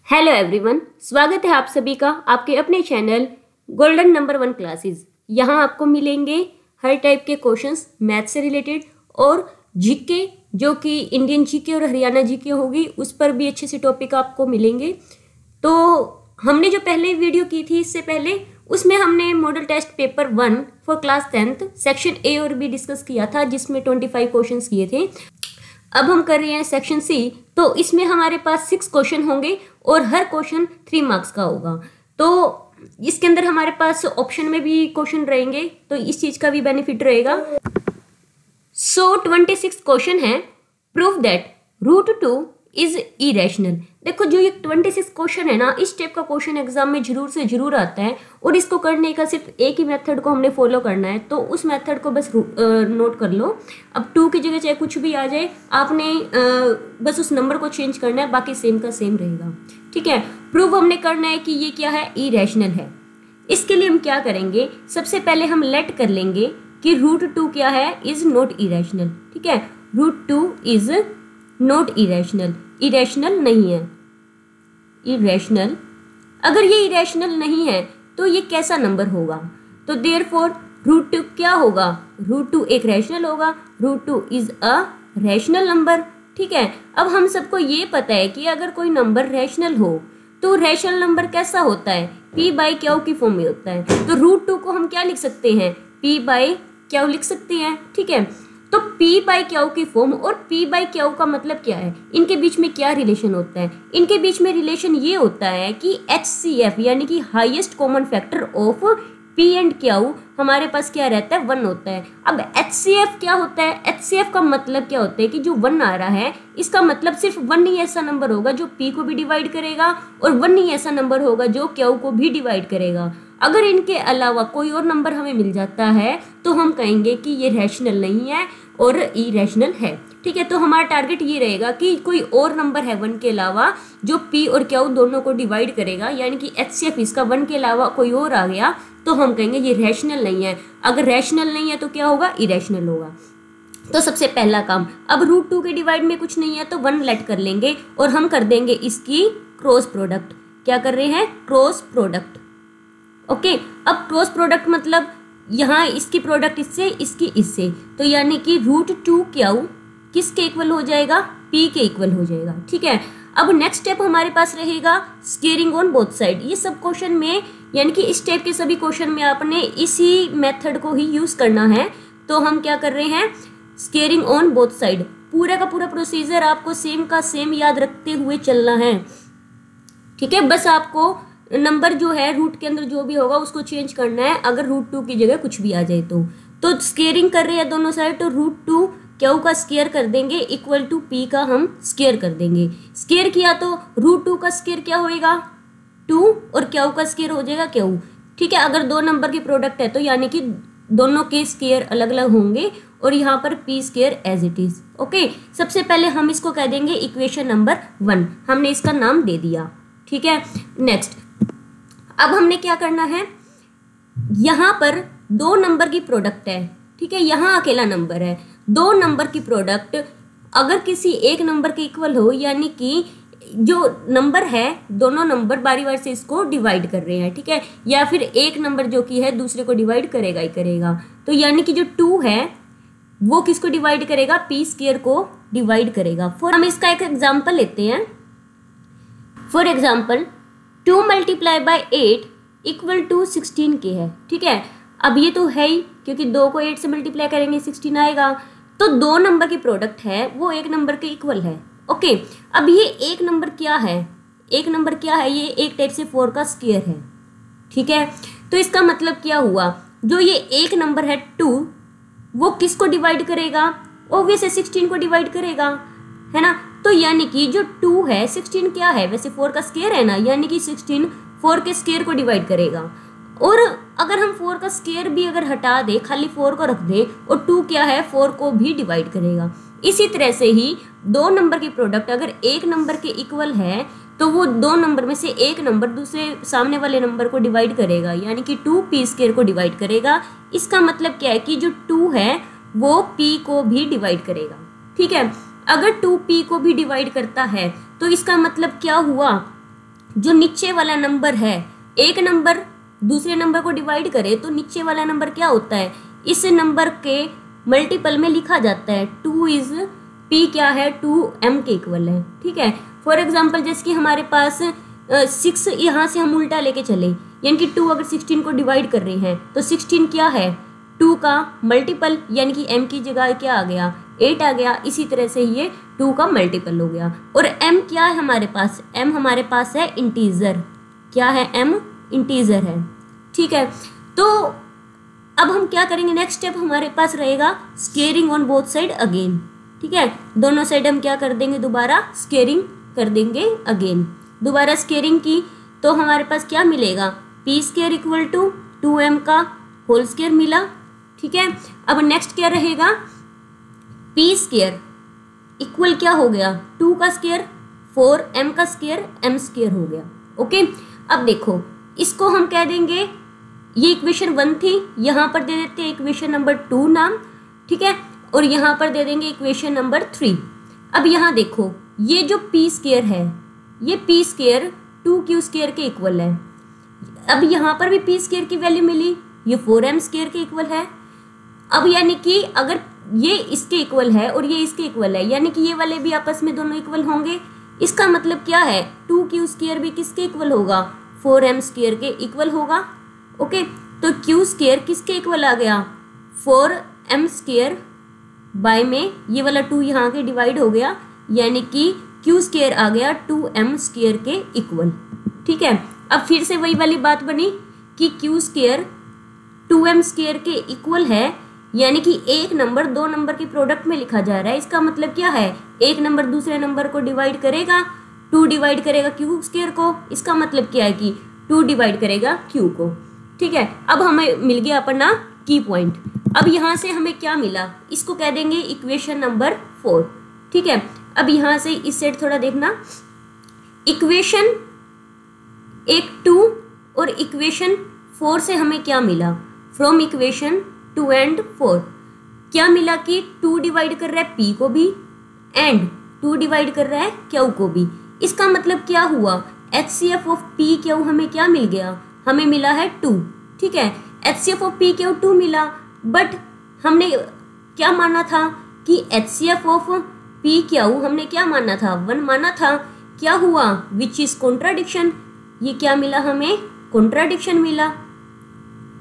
Hello everyone, स्वागत है आप सभी का आपके अपने चैनल गोल्डन नंबर 1 क्लासेस। यहाँ आपको मिलेंगे हर टाइप के क्वेश्चंस मैथ से रिलेटेड और जीके, जो कि इंडियन जीके और हरियाणा जीके होगी, उस पर भी अच्छे से टॉपिक आपको मिलेंगे। तो हमने जो पहले वीडियो की थी इससे पहले, उसमें हमने model test paper 1 for class 10th section A और बी डिस्कस किया था, जिसमें 25 क्वेश्चन किए थे। अब हम कर रहे हैं सेक्शन सी, तो इसमें हमारे पास 6 क्वेश्चन होंगे और हर क्वेश्चन 3 मार्क्स का होगा। तो इसके अंदर हमारे पास ऑप्शन में भी क्वेश्चन रहेंगे, तो इस चीज का भी बेनिफिट रहेगा। 26 क्वेश्चन है। Prove that √2 is irrational. देखो, जो ये 26 क्वेश्चन है ना, इस टाइप का क्वेश्चन एग्जाम में जरूर से जरूर आता है, और इसको करने का सिर्फ एक ही मेथड को हमने फॉलो करना है। तो उस मेथड को बस नोट कर लो। अब 2 की जगह चाहे कुछ भी आ जाए, आपने बस उस नंबर को चेंज करना है, बाकी सेम का सेम रहेगा। ठीक है। प्रूव हमने करना है कि ये क्या है, इरेशनल है। इसके लिए हम क्या करेंगे, सबसे पहले हम लेट कर लेंगे कि √2 क्या है, इज नॉट इरेशनल। ठीक है, √2 इज नॉट इरेशनल, इरेशनल नहीं है। इरेशनल, अगर ये इरेशनल नहीं है तो ये कैसा नंबर होगा? तो देयरफॉर √2 क्या होगा, √2 एक रैशनल होगा, √2 इज अ रैशनल नंबर। ठीक है। अब हम सबको ये पता है कि अगर कोई नंबर रैशनल हो तो रैशनल नंबर कैसा होता है, p/q की फॉर्म में होता है। तो √2 को हम क्या लिख सकते हैं, p/q लिख सकते हैं। ठीक है। तो p/q की फॉर्म और p/q का मतलब क्या है, इनके बीच में क्या रिलेशन होता है? इनके बीच में रिलेशन ये होता है कि HCF यानी कि highest common factor of p and q हमारे पास क्या रहता है, 1 होता है। अब HCF क्या होता है, HCF का मतलब क्या होता है कि जो 1 आ रहा है, इसका मतलब सिर्फ 1 ही ऐसा नंबर होगा जो p को भी डिवाइड करेगा, और 1 ही ऐसा नंबर होगा जो q को भी डिवाइड करेगा। अगर इनके अलावा कोई और नंबर हमें मिल जाता है तो हम कहेंगे कि ये रैशनल नहीं है और इरेशनल है। ठीक है। तो हमारा टारगेट ये रहेगा कि कोई और नंबर है 1 के अलावा जो p और q दोनों को डिवाइड करेगा, यानी कि HCF इसका 1 के अलावा कोई और आ गया तो हम कहेंगे ये रैशनल नहीं है। अगर रैशनल नहीं है तो क्या होगा, इरेशनल होगा। तो सबसे पहला काम, अब √2 के डिवाइड में कुछ नहीं है तो 1 लेट कर लेंगे और हम कर देंगे इसकी क्रॉस प्रोडक्ट। क्या कर रहे हैं, क्रॉस प्रोडक्ट। ओके। अब क्रॉस प्रोडक्ट मतलब यहाँ इसकी प्रोडक्ट इससे, इसकी इससे, तो यानी कि √2q किसके इक्वल हो जाएगा, p के इक्वल हो जाएगा। ठीक है। अब नेक्स्ट स्टेप हमारे पास रहेगा स्केयरिंग ऑन बोथ साइड। ये सब क्वेश्चन में, यानी कि इस टाइप के सभी क्वेश्चन में आपने इसी मेथड को ही यूज करना है। तो हम क्या कर रहे हैं, स्केयरिंग ऑन बोथ साइड। पूरा का पूरा प्रोसीजर आपको सेम का सेम याद रखते हुए चलना है। ठीक है। बस आपको नंबर जो है रूट के अंदर जो भी होगा उसको चेंज करना है, अगर √2 की जगह कुछ भी आ जाए तो स्केयरिंग कर रहे हैं दोनों साइड, तो √2 q का स्केयर कर देंगे इक्वल टू p का हम स्केयर कर देंगे। स्केयर किया तो √2 का स्केयर क्या होएगा, 2, और q का स्केयर हो जाएगा q। ठीक है। अगर 2 नंबर की प्रोडक्ट है तो यानी कि दोनों के स्केयर अलग अलग होंगे, और यहाँ पर p square as it is. Okay. सबसे पहले हम इसको कह देंगे इक्वेशन नंबर 1, हमने इसका नाम दे दिया। ठीक है। नेक्स्ट, अब हमने क्या करना है, यहाँ पर 2 नंबर की प्रोडक्ट है। ठीक है। यहाँ अकेला नंबर है, 2 नंबर की प्रोडक्ट अगर किसी एक नंबर के इक्वल हो, यानी कि जो नंबर है दोनों नंबर बारी बारी से इसको डिवाइड कर रहे हैं। ठीक है। या फिर एक नंबर जो कि है दूसरे को डिवाइड करेगा ही करेगा, तो यानी कि जो 2 है वो किसको डिवाइड करेगा, p स्क्वायर को डिवाइड करेगा। हम इसका एक एग्जाम्पल लेते हैं। For example 2 × 8 equal to 16k है। ठीक है। अब ये तो है ही, क्योंकि 2 को 8 से मल्टीप्लाई करेंगे 16 आएगा। तो 2 नंबर की प्रोडक्ट है वो एक नंबर के इक्वल है। ओके। अब ये एक नंबर क्या है, एक नंबर क्या है, ये एक टाइप से 4 का स्क्वायर है। ठीक है। तो इसका मतलब क्या हुआ, जो ये एक नंबर है 2, वो किसको डिवाइड करेगा, ऑब्वियसली 16 को डिवाइड करेगा, है ना। तो यानी कि जो 2 है, 16 क्या है, वैसे 4 का स्क्वायर है ना, यानी कि 16 4 के स्क्वायर को डिवाइड करेगा। और अगर हम 4 का स्क्वायर भी अगर हटा दे, खाली 4 को रख दे, और 2 क्या है, 4 को भी डिवाइड करेगा। इसी तरह से ही 2 नंबर की प्रोडक्ट अगर एक नंबर के इक्वल है तो वो 2 नंबर में से एक नंबर दूसरे सामने वाले नंबर को डिवाइड करेगा, यानी कि 2p स्क्वायर को डिवाइड करेगा। इसका मतलब क्या है कि जो 2 है वो p को भी डिवाइड करेगा। ठीक है। अगर 2p को भी डिवाइड करता है तो इसका मतलब क्या हुआ, जो नीचे वाला नंबर है, एक नंबर दूसरे नंबर को डिवाइड करे तो नीचे वाला नंबर क्या होता है, इस नंबर के मल्टीपल में लिखा जाता है। 2 इज p क्या है, 2m के इक्वल है। ठीक है, फॉर एग्जाम्पल जैसे कि हमारे पास 6 यहाँ से हम उल्टा लेके चले, यानी कि 2 अगर 16 को डिवाइड कर रहे हैं तो 16 क्या है, 2 का मल्टीपल, यानी कि m की जगह क्या आ गया, 8 आ गया। इसी तरह से ये 2 का मल्टीपल हो गया। और m क्या है हमारे पास, m हमारे पास है इंटीजर। क्या है, m इंटीजर है। ठीक है, तो अब हम क्या करेंगे, नेक्स्ट स्टेप हमारे पास रहेगा squaring on both side again. ठीक है, दोनों साइड हम क्या कर देंगे, दोबारा स्केयरिंग कर देंगे अगेन। दोबारा स्केयरिंग की तो हमारे पास क्या मिलेगा, p square equal to 2m का होल स्केयर मिला। ठीक है, अब नेक्स्ट क्या रहेगा, p स्केयर इक्वल क्या हो गया, 2 का स्केयर 4m का स्केयर m स्केयर हो गया। ओके, अब देखो इसको हम कह देंगे, ये इक्वेशन 1 थी, यहाँ पर दे देते हैं इक्वेशन नंबर 2 नाम। ठीक है, और यहाँ पर दे देंगे इक्वेशन नंबर 3। अब यहाँ देखो ये जो p स्केयर है, ये p स्केयर 2q स्केयर के इक्वल है। अब यहाँ पर भी p स्केयर की वैल्यू मिली, ये 4m स्केयर के इक्वल है। अब यानी कि अगर ये इसके इक्वल है और ये इसके इक्वल है, यानी कि ये वाले भी आपस में दोनों इक्वल होंगे। इसका मतलब क्या है, 2q स्केयर भी किसके इक्वल होगा, 4m स्केयर के इक्वल होगा। ओके, तो q स्केयर किसके इक्वल आ गया, 4m स्केयर बाय में ये वाला 2 यहाँ के डिवाइड हो गया, यानी कि q स्केयर आ गया 2m स्केयर के इक्वल। ठीक है, अब फिर से वही वाली बात बनी कि q स्केयर 2m स्केयर के इक्वल है, यानी कि एक नंबर दो नंबर के प्रोडक्ट में लिखा जा रहा है। इसका मतलब क्या है, एक नंबर दूसरे नंबर को डिवाइड करेगा, 2 डिवाइड करेगा q स्केयर को। इसका मतलब क्या है कि 2 डिवाइड करेगा q को। ठीक है, अब हमें मिल गया अपना की पॉइंट। अब यहाँ से हमें क्या मिला, इसको कह देंगे इक्वेशन नंबर 4। ठीक है, अब यहाँ से इस साइड थोड़ा देखना, इक्वेशन 1 2 और इक्वेशन 4 से हमें क्या मिला, फ्रॉम इक्वेशन 2 एंड 4 क्या मिला कि 2 डिवाइड कर रहा है p को भी एंड 2 डिवाइड कर रहा है q को भी। इसका मतलब क्या हुआ, HCF ऑफ p q हमें क्या मिल गया, हमें मिला है 2। ठीक है, HCF ऑफ p q 2 मिला, बट हमने क्या माना था कि HCF ऑफ p q हमने क्या माना था, 1 माना था। क्या हुआ, विच इज कॉन्ट्राडिक्शन। ये क्या मिला हमें, कॉन्ट्राडिक्शन मिला।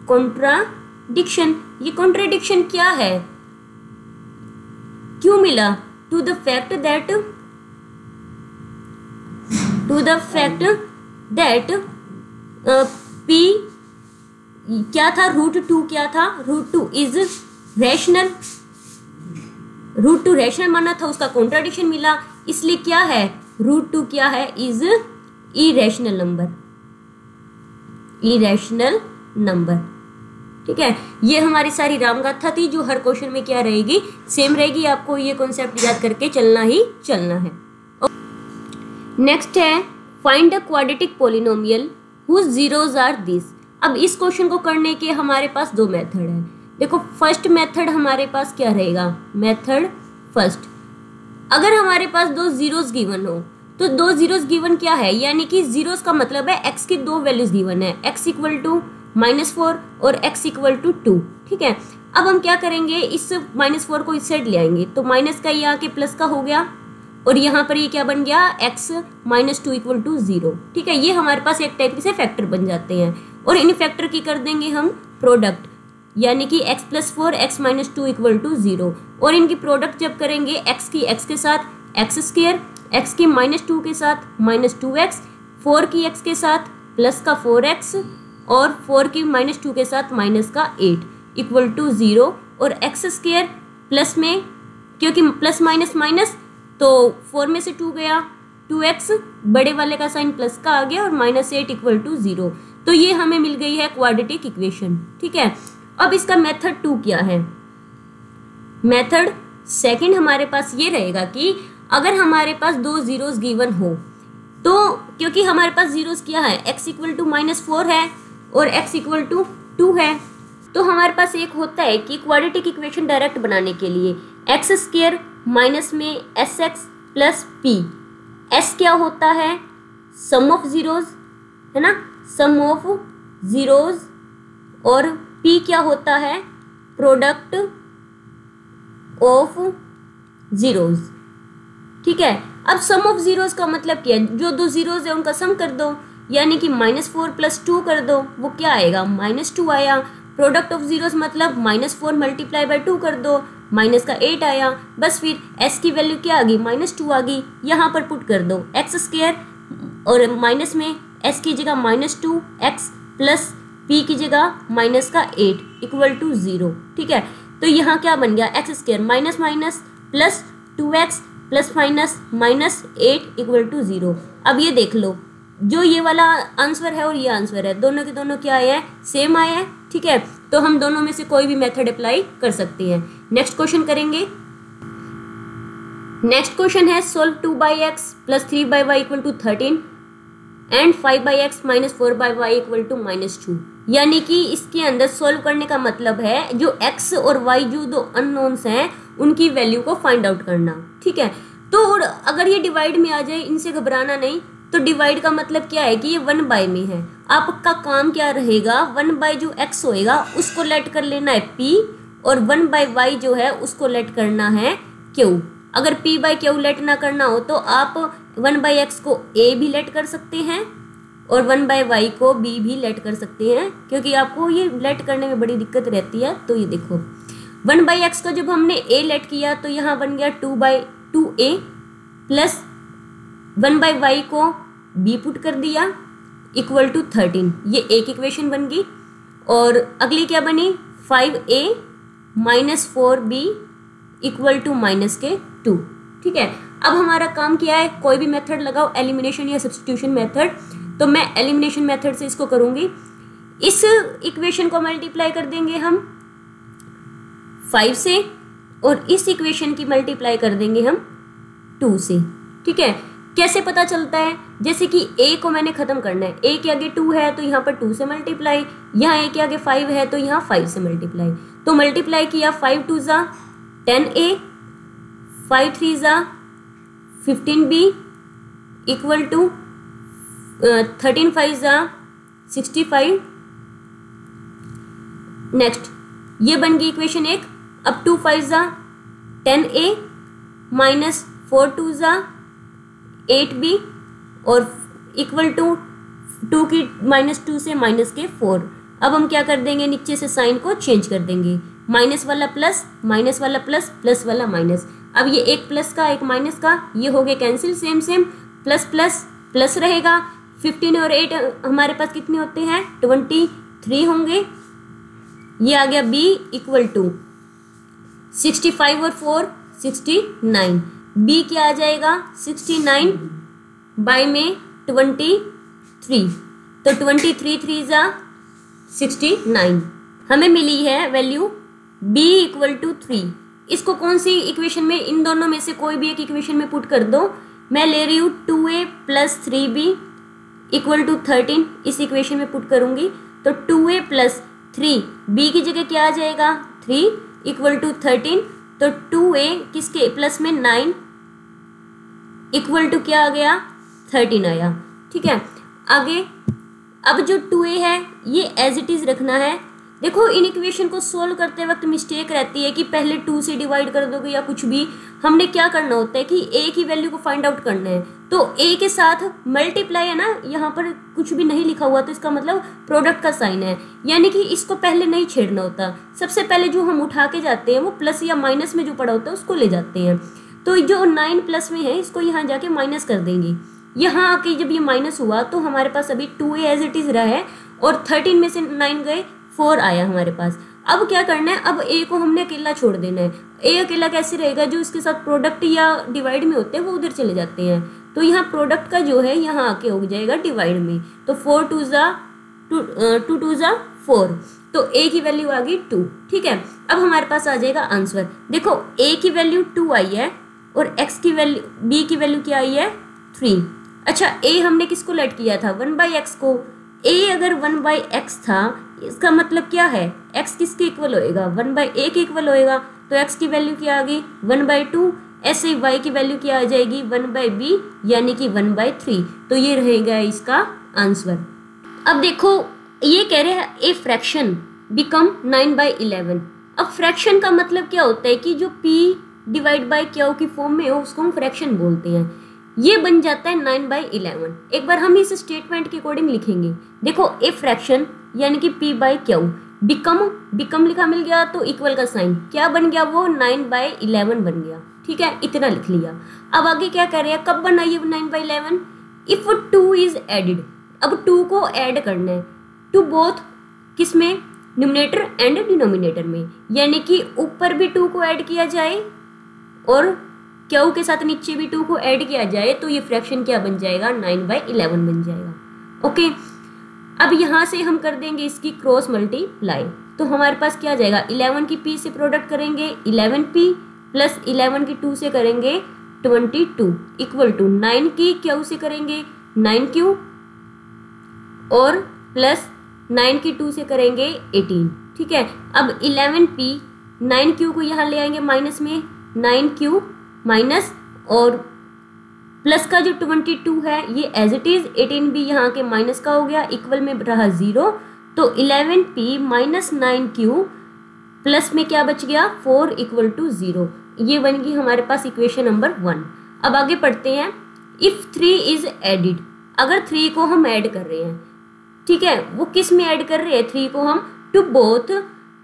कॉन्ट्राडिक्शन, ये कॉन्ट्राडिक्शन क्या है, क्यों मिला, to the fact that p क्या था, √2 क्या था, √2 इज रैशनल। √2 रैशनल माना था, उसका कॉन्ट्राडिक्शन मिला, इसलिए क्या है, √2 क्या है, इज इरेशनल नंबर। ठीक है, ये हमारी सारी रामगाथा थी जो हर क्वेश्चन में क्या रहेगी, सेम रहेगी। आपको ये कॉन्सेप्ट याद करके चलना ही चलना है। नेक्स्ट है find a quadratic polynomial whose zeros are this. अब इस क्वेश्चन को करने के हमारे पास 2 मेथड है। देखो फर्स्ट मेथड हमारे पास क्या रहेगा, मेथड फर्स्ट, अगर हमारे पास 2 जीरोस गिवन हो तो 2 जीरोस गिवन क्या है, यानी कि जीरोस का मतलब है x की 2 वैल्यूज गिवन है, x इक्वल टू -4 और x इक्वल टू 2। ठीक है, अब हम क्या करेंगे, इस -4 को इस साइड ले आएंगे तो माइनस का ये आके प्लस का हो गया और यहाँ पर ये क्या बन गया, x -2 इक्वल टू 0। ठीक है, ये हमारे पास एक टाइप से फैक्टर बन जाते हैं और इन फैक्टर की कर देंगे हम प्रोडक्ट, यानी कि x + 4 x - 2 इक्वल टू 0। और इनकी प्रोडक्ट जब करेंगे x की x के साथ x स्क्वायर, x की -2 के साथ -2x, 4 की x के साथ प्लस का 4x और 4 की -2 के साथ माइनस का 8 इक्वल टू 0। और x स्क्वायर प्लस में, क्योंकि प्लस माइनस माइनस तो 4 में से 2 गया, 2x बड़े वाले का साइन प्लस का आ गया और -8 इक्वल टू 0। तो ये हमें मिल गई है क्वाड्रेटिक इक्वेशन। ठीक है, अब इसका मेथड 2 क्या है, मेथड सेकंड हमारे पास ये रहेगा कि अगर हमारे पास 2 जीरोस गिवन हो तो, क्योंकि हमारे पास जीरोस क्या है, x इक्वल टू -4 है और x इक्वल टू 2 है, तो हमारे पास एक होता है कि क्वाड्रेटिक इक्वेशन डायरेक्ट बनाने के लिए x स्क्वायर माइनस में sx प्लस p, s क्या होता है, सम ऑफ जीरोज, है ना, सम ऑफ जीरोज, और p क्या होता है, प्रोडक्ट ऑफ जीरोज। ठीक है, अब सम ऑफ जीरोज का मतलब क्या है, जो दो जीरोज है उनका सम कर दो, यानी कि -4 + 2 कर दो, वो क्या आएगा, -2 आया। प्रोडक्ट ऑफ जीरोज मतलब -4 × 2 कर दो, माइनस का 8 आया। बस फिर s की वैल्यू क्या आ गई, -2 आ गई, यहाँ पर पुट कर दो x² और माइनस में s की जगह -2 x प्लस p की जगह -8 = 0। ठीक है, तो यहाँ क्या बन गया, x² minus minus plus 2x plus minus -8 = 0। अब ये देख लो, जो ये वाला आंसर है और ये आंसर है, दोनों के दोनों क्या आया है, सेम आया है। ठीक है, तो हम दोनों में से कोई भी मेथड अप्लाई कर सकते हैं। नेक्स्ट क्वेश्चन करेंगे। नेक्स्ट क्वेश्चन है solve 2/x + 3/y = 13 and 5/x - 4/y = -2। यानी कि इसके अंदर सोल्व करने का मतलब है जो x और y जो दो अननोन्स हैं उनकी वैल्यू को फाइंड आउट करना। ठीक है, तो अगर ये डिवाइड में आ जाए, इनसे घबराना नहीं। तो डिवाइड का मतलब क्या है कि ये 1/, में है। आपका काम क्या रहेगा, 1/, जो x होएगा उसको लेट कर लेना है p, और 1/y जो है उसको लेट करना है q। अगर p/q लेट ना करना हो तो आप 1/x को a भी लेट कर सकते हैं और 1/y को b भी लेट कर सकते हैं, क्योंकि आपको ये लेट करने में बड़ी दिक्कत रहती है। तो ये देखो 1/x को जब हमने a लेट किया तो यहाँ बन गया 2/2a प्लस 1/y को b पुट कर दिया = 13। ये एक इक्वेशन बन गई। और अगली क्या बनी, 5a - 4b = -2। ठीक है, अब हमारा काम क्या है, कोई भी मेथड लगाओ, एलिमिनेशन या सब्स्टिट्यूशन मेथड। तो मैं एलिमिनेशन मेथड से इसको करूंगी। इस इक्वेशन को मल्टीप्लाई कर देंगे हम 5 से, और इस इक्वेशन की मल्टीप्लाई कर देंगे हम 2 से। ठीक है, कैसे पता चलता है, जैसे कि a को मैंने खत्म करना है, a के आगे 2 है तो यहाँ पर 2 से मल्टीप्लाई, यहाँ a के आगे 5 है तो यहाँ 5 से मल्टीप्लाई। तो मल्टीप्लाई किया, 5 2 ज़ा 10a, 5 3 ज़ा 15b = 13 5 ज़ा 65। नेक्स्ट ये बन गई इक्वेशन 1। अब 2 5 ज़ा 10a माइनस 4 2 ज़ा 8b और = 2 की -2 से -4। अब हम क्या कर देंगे, नीचे से साइन को चेंज कर देंगे, माइनस वाला प्लस, माइनस वाला प्लस, प्लस वाला माइनस। अब ये एक प्लस का एक माइनस का ये हो गए cancel, same same, plus plus plus रहेगा। 15 और 8 हमारे पास कितने होते हैं, 23 होंगे। ये आ गया b = 65 और 4 69। b क्या आ जाएगा, 69 बाय में 23, तो 23 3 ज़ा 69 हमें मिली है वैल्यू b = 3। इसको कौन सी इक्वेशन में, इन दोनों में से कोई भी एक इक्वेशन में पुट कर दो। मैं ले रही हूँ 2a + 3b = 13, इस इक्वेशन में पुट करूंगी तो 2a + 3b की जगह क्या आ जाएगा, 3 = 13। तो 2a किसके प्लस में 9 = क्या आ गया, 13 आया। ठीक है, आगे अब जो 2a है ये एज इट इज रखना है। देखो इन इक्वेशन को सोल्व करते वक्त मिस्टेक रहती है कि पहले 2 से डिवाइड कर दोगे या कुछ भी। हमने क्या करना होता है कि a की वैल्यू को फाइंड आउट करना है, तो a के साथ मल्टीप्लाई है ना, यहाँ पर कुछ भी नहीं लिखा हुआ तो इसका मतलब प्रोडक्ट का साइन है, यानी कि इसको पहले नहीं छेड़ना होता। सबसे पहले जो हम उठा के जाते हैं वो प्लस या माइनस में जो पड़ा होता है उसको ले जाते हैं। तो जो 9 प्लस में है इसको यहाँ जाके माइनस कर देंगे। यहाँ आके जब ये माइनस हुआ तो हमारे पास अभी 2a एज इट इज रहा है और 13 में से 9 गए, 4 आया हमारे पास। अब क्या करना है, अब a को हमने अकेला छोड़ देना है। a अकेला कैसे रहेगा, जो इसके साथ प्रोडक्ट या डिवाइड में होते हैं वो उधर चले जाते हैं। तो यहाँ प्रोडक्ट का जो है यहाँ आके हो जाएगा डिवाइड में, तो 4 2 ज़ा 2 2 ज़ा 4, तो a की वैल्यू आ गई 2। ठीक है, अब हमारे पास आ जाएगा आंसर। देखो a की वैल्यू 2 आई है और x की वैल्यू, b की वैल्यू क्या आई है, 3। अच्छा a हमने किसको लेट किया था, 1/x को। a अगर 1/x था इसका मतलब क्या है, x किसके इक्वल होएगा, 1/a के इक्वल होएगा। तो x की वैल्यू क्या आ गई, 1/2, ऐसे y की वैल्यू क्या आ जाएगी 1/b यानी कि 1/3। तो ये रहेगा इसका आंसर। अब देखो ये कह रहे हैं ए फ्रैक्शन बिकम 9/11। अब फ्रैक्शन का मतलब क्या होता है कि जो p डिवाइड बाय क्यू की फॉर्म में हो उसको हम फ्रैक्शन बोलते हैं। ये बन जाता है 9/11। एक बार हम इस स्टेटमेंट के अकॉर्डिंग लिखेंगे। देखो ए फ्रैक्शन यानी कि p/q बिकम लिखा मिल गया तो इक्वल का साइन क्या बन गया वो 9/11 बन गया। ठीक है, इतना लिख लिया। अब आगे क्या कर रहे हैं, कब बना ये 9/11? If 2 is added. अब 2 को ऐड करना है टू बोथ, किसमें, न्यूमरेटर एंड डिनोमिनेटर में, यानी कि ऊपर भी 2 को ऐड किया जाए और क्यू के साथ नीचे भी 2 को ऐड किया जाए तो ये फ्रैक्शन क्या बन जाएगा 9/11 बन जाएगा। ओके, अब यहां से हम कर देंगे इसकी क्रॉस मल्टीप्लाई। तो हमारे पास क्या आ जाएगा, 11 की p से प्रोडक्ट करेंगे 11p प्लस 11 की 2 से करेंगे 22 इक्वल टू 9 की q से करेंगे 9q और प्लस 9 की 2 से करेंगे 18। ठीक है, अब 11p 9q को यहाँ ले आएंगे माइनस में, 9q माइनस और प्लस का जो 22 है ये एज इट इज, 18 भी यहाँ के माइनस का हो गया, इक्वल में रहा 0। तो 11p माइनस 9q प्लस में क्या बच गया 4 इक्वल टू 0। ये बन गई हमारे पास इक्वेशन नंबर 1। अब आगे पढ़ते हैं। इफ 3 इज एडिड, अगर 3 को हम ऐड कर रहे हैं, ठीक है, वो किस में ऐड कर रहे हैं 3 को हम, to both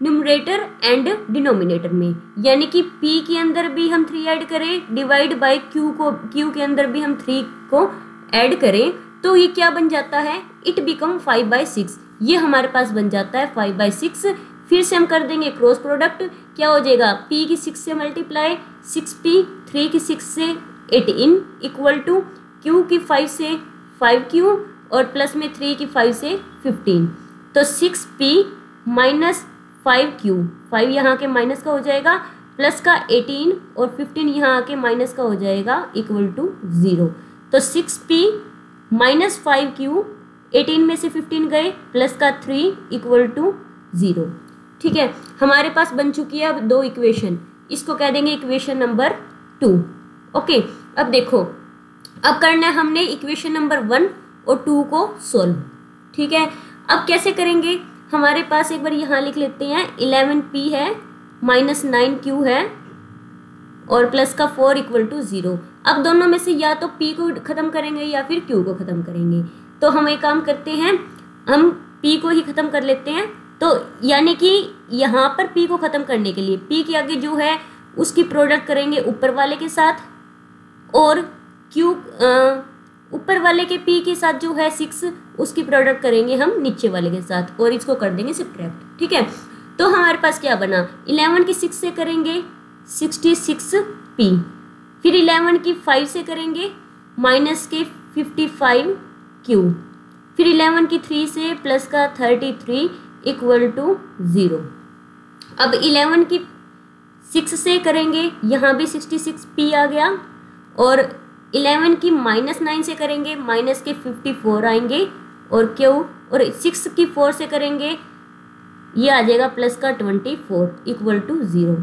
numerator and denominator में, यानी कि p के अंदर भी हम 3 ऐड करें डिवाइड बाय q के अंदर भी हम 3 को ऐड करें तो ये क्या बन जाता है, इट बिकम 5/6। ये हमारे पास बन जाता है 5/6। फिर से हम कर देंगे क्रॉस प्रोडक्ट, क्या हो जाएगा, p की 6 से मल्टीप्लाई 6p, 3 की 6 से 18 इक्वल टू q की 5 से 5q और प्लस में 3 की 5 से 15। तो 6p माइनस 5q, 5 यहाँ के माइनस का हो जाएगा, प्लस का 18 और 15 यहाँ आके माइनस का हो जाएगा इक्वल टू 0। तो 6p माइनस 5q, 18 में से 15 गए, प्लस का 3 इक्वल टू 0। ठीक है, हमारे पास बन चुकी है अब 2 इक्वेशन, इसको कह देंगे इक्वेशन नंबर 2। ओके, अब देखो, अब करना है हमने इक्वेशन नंबर 1 और 2 को सोल्व। ठीक है, अब कैसे करेंगे, हमारे पास एक बार यहाँ लिख लेते हैं 11p है माइनस 9q है और प्लस का 4 इक्वल टू 0। अब दोनों में से या तो p को खत्म करेंगे या फिर q को खत्म करेंगे। तो हम एक काम करते हैं, हम p को ही खत्म कर लेते हैं। तो यानी कि यहाँ पर p को खत्म करने के लिए p के आगे जो है उसकी प्रोडक्ट करेंगे ऊपर वाले के साथ और q ऊपर वाले के p के साथ जो है 6 उसकी प्रोडक्ट करेंगे हम नीचे वाले के साथ और इसको कर देंगे सब्ट्रैक्ट। ठीक है, तो हमारे पास क्या बना, 11 की 6 से करेंगे 66p, फिर 11 की 5 से करेंगे माइनस के 55q, फिर 11 की 3 से प्लस का 33 इक्वल टू 0। अब 11 की 6 से करेंगे, यहाँ भी 66p आ गया और 11 की माइनस 9 से करेंगे माइनस के 54 आएंगे और क्यू, और 6 की 4 से करेंगे ये आ जाएगा प्लस का 24 इक्वल टू 0।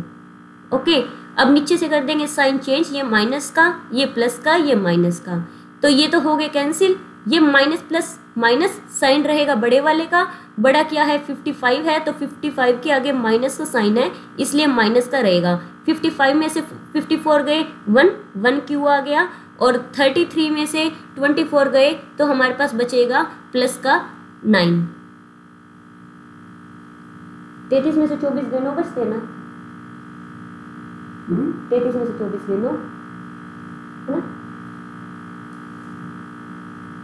ओके, अब नीचे से कर देंगे साइन चेंज, ये माइनस का, ये प्लस का, ये माइनस का, तो ये तो हो गए कैंसिल। ये माइनस प्लस माइनस साइन रहेगा बड़े वाले का, बड़ा क्या है 55 है तो 55 के आगे माइनस का साइन है इसलिए माइनस का रहेगा। 55 में से 54 गए 1 क्यू आ गया और 33 में से 24 गए तो हमारे पास बचेगा प्लस का 9। 33 में से 24 गए 9 बचते हैं ना, 33 में से 24 गए 9 है ना,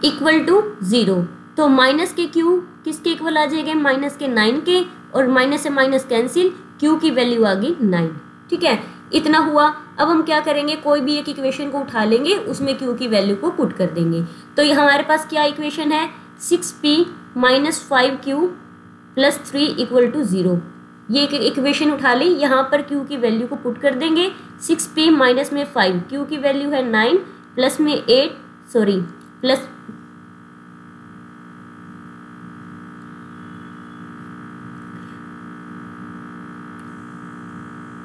इक्वल टू 0। तो माइनस के क्यू किसके इक्वल आ जाएंगे, माइनस के 9 के, और माइनस से माइनस कैंसिल, क्यू की वैल्यू आ गई 9। ठीक है, इतना हुआ। अब हम क्या करेंगे, कोई भी एक इक्वेशन को उठा लेंगे उसमें क्यू की वैल्यू को पुट कर देंगे। तो ये हमारे पास क्या इक्वेशन है, 6p minus 5q plus 3 equal to 0। ये एक इक्वेशन उठा ली, यहाँ पर q की वैल्यू को पुट कर देंगे। 6p माइनस में 5, q की वैल्यू है 9 प्लस में 8 सॉरी प्लस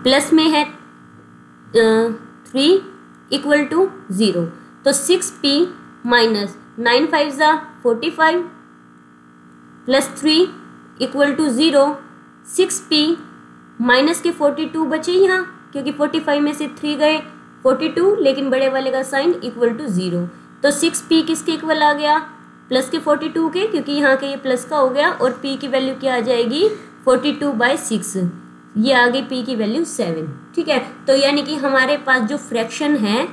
प्लस में है 3 इक्वल टू 0। तो 6p माइनस 9 5 ज़ा 45 plus 3 equal to 0। 6p minus के 42 बचे यहाँ, क्योंकि 45 में से 3 गए 42, लेकिन बड़े वाले का साइन इक्वल टू 0। तो 6p किसके इक्वल आ गया, प्लस के 42 के, क्योंकि यहाँ के ये प्लस का हो गया, और p की वैल्यू क्या आ जाएगी 42/6, ये आ गई p की वैल्यू 7। ठीक है, तो यानी कि हमारे पास जो फ्रैक्शन है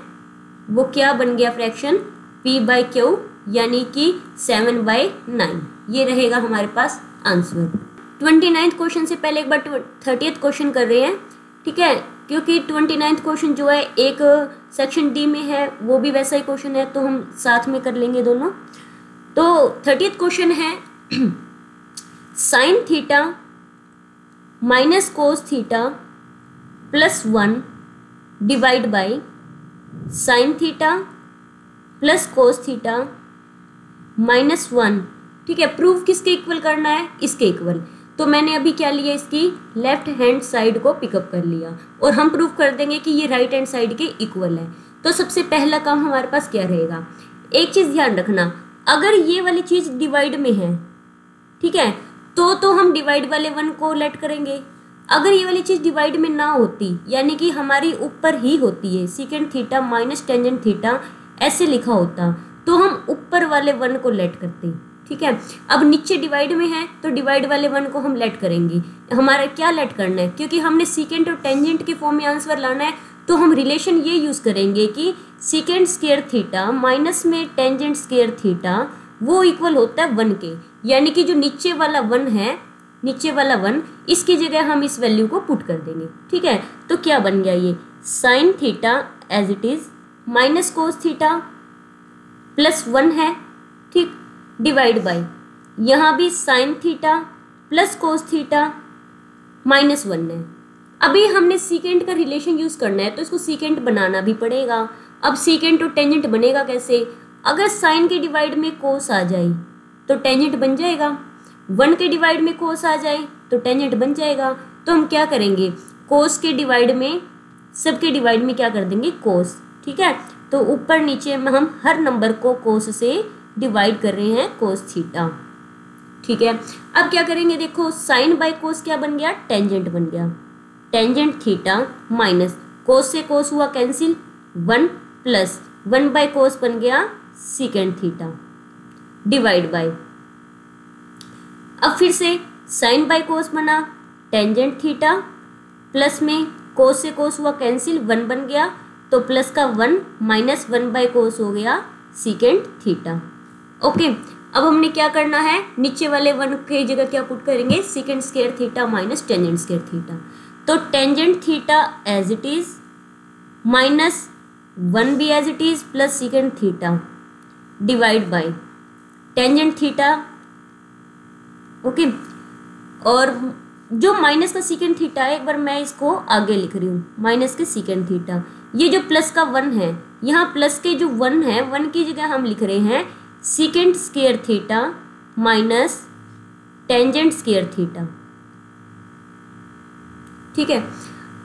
वो क्या बन गया, फ्रैक्शन p/q यानी कि 7/9, ये रहेगा हमारे पास आंसर। 29th क्वेश्चन से पहले एक बार 30th क्वेश्चन कर रहे हैं। ठीक है, क्योंकि 29th क्वेश्चन जो है एक सेक्शन डी में है, वो भी वैसा ही क्वेश्चन है, तो हम साथ में कर लेंगे दोनों। तो 30th क्वेश्चन है sine theta minus cos theta plus 1 divide by sine theta plus cos theta minus 1। ठीक है, प्रूफ किसके इक्वल करना है, इसके इक्वल। तो मैंने अभी क्या लिया, इसकी लेफ्ट हैंड साइड को पिकअप कर लिया, और हम प्रूफ कर देंगे कि ये राइट हैंड साइड के इक्वल है। तो सबसे पहला काम हमारे पास क्या रहेगा, एक चीज़ ध्यान रखना, अगर ये वाली चीज़ डिवाइड में है, ठीक है, तो हम डिवाइड वाले 1 को लेट करेंगे। अगर ये वाली चीज़ डिवाइड में ना होती, यानी कि हमारी ऊपर ही होती है, secant theta minus tangent theta ऐसे लिखा होता, तो हम ऊपर वाले 1 को लेट करते। ठीक है, अब नीचे डिवाइड में है तो डिवाइड वाले 1 को हम लेट करेंगे। हमारा क्या लेट करना है, क्योंकि हमने सीकेंट और टेंजेंट के फॉर्म में आंसर लाना है, तो हम रिलेशन ये यूज़ करेंगे कि सीकेंट स्क्वायर थीटा माइनस में टेंजेंट स्क्वायर थीटा वो इक्वल होता है 1 के, यानी कि जो नीचे वाला 1 है, नीचे वाला 1, इसकी जगह हम इस वैल्यू को पुट कर देंगे। ठीक है, तो क्या बन गया, ये sine theta as it is minus cos theta plus 1 है, ठीक, डिवाइड बाई यहाँ भी sine theta plus cos theta minus 1 है। अभी हमने सीकेंट का रिलेशन यूज़ करना है, तो इसको सीकेंट बनाना भी पड़ेगा। अब सीकेंट और टेंजेंट बनेगा कैसे, अगर साइन के डिवाइड में कोस आ जाए तो टेंजेंट बन जाएगा, 1 के डिवाइड में कोस आ जाए तो टेंजेंट बन जाएगा। तो हम क्या करेंगे, कोस के डिवाइड में, सबके डिवाइड में क्या कर देंगे, कोस। ठीक है, तो ऊपर नीचे में हम हर नंबर को कोस से डिवाइड कर रहे हैं, कोस थीटा। ठीक है, अब क्या करेंगे, देखो साइन बाय कोस क्या बन गया, टेंजेंट बन गया, टेंजेंट थीटा माइनस कोस से कोस हुआ कैंसिल, 1 प्लस 1 बाय कोस बन गया सीकेंट थीटा डिवाइड बाय, अब फिर से साइन बाय कोस बना टेंजेंट थीटा, प्लस में कोस से कोस हुआ कैंसिल, 1 बन गया, तो प्लस का 1 माइनस 1 बाय कोस हो गया सीकेंट थीटा। ओके, अब हमने क्या करना है, नीचे वाले 1 की जगह क्या पुट करेंगे, secant square theta minus tangent square theta. तो tangent theta as it is minus 1 भी as it is plus secant theta divide by tangent theta. Okay, और जो माइनस का सीकेंट थीटा है, एक बार मैं इसको आगे लिख रही हूँ, माइनस के सीकेंट थीटा, ये जो प्लस का 1 है, यहाँ प्लस के जो 1 है, 1 की जगह हम लिख रहे हैं secant square theta minus tangent square theta. ठीक है,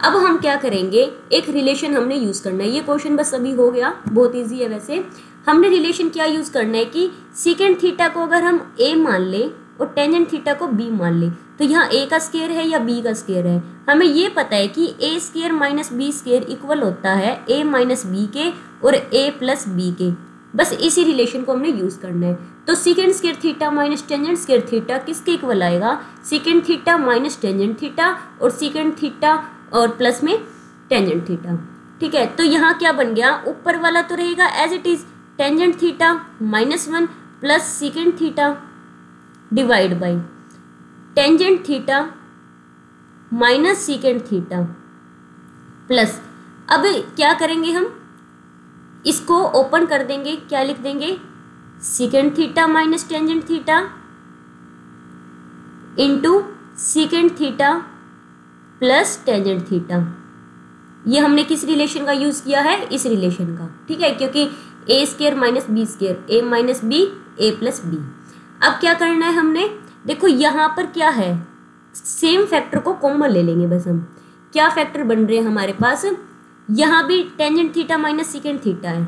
अब हम क्या करेंगे, एक रिलेशन हमने यूज़ करना है, ये क्वेश्चन बस अभी हो गया, बहुत इजी है वैसे। हमने रिलेशन क्या यूज़ करना है कि सीकेंट थीटा को अगर हम a मान ले और टेंजेंट थीटा को b मान ले, तो यहाँ a का स्क्वायर है या b का स्क्वायर है, हमें ये पता है कि a square minus b square equal होता है a माइनस b के और a प्लस b के, बस इसी रिलेशन को हमने यूज़ करना है। तो secant square theta minus tangent square theta किसके इक्वल आएगा, secant theta minus tangent theta और सीकेंट थीटा और प्लस में टेंजेंट थीटा। ठीक है, तो यहाँ क्या बन गया, ऊपर वाला तो रहेगा as it is tangent theta minus 1 plus secant theta divide by tangent theta minus secant theta plus, अब क्या करेंगे, हम इसको ओपन कर देंगे, क्या लिख देंगे, secant theta minus tangent theta into secant theta plus tangent theta. ये हमने किस रिलेशन का यूज किया है, इस रिलेशन का। ठीक है, क्योंकि a square minus B square, a minus B a plus B. अब क्या करना है हमने, देखो यहाँ पर क्या है, सेम फैक्टर को कॉमन ले लेंगे बस हम। क्या फैक्टर बन रहे हैं हमारे पास, यहाँ भी tangent theta minus secant theta है,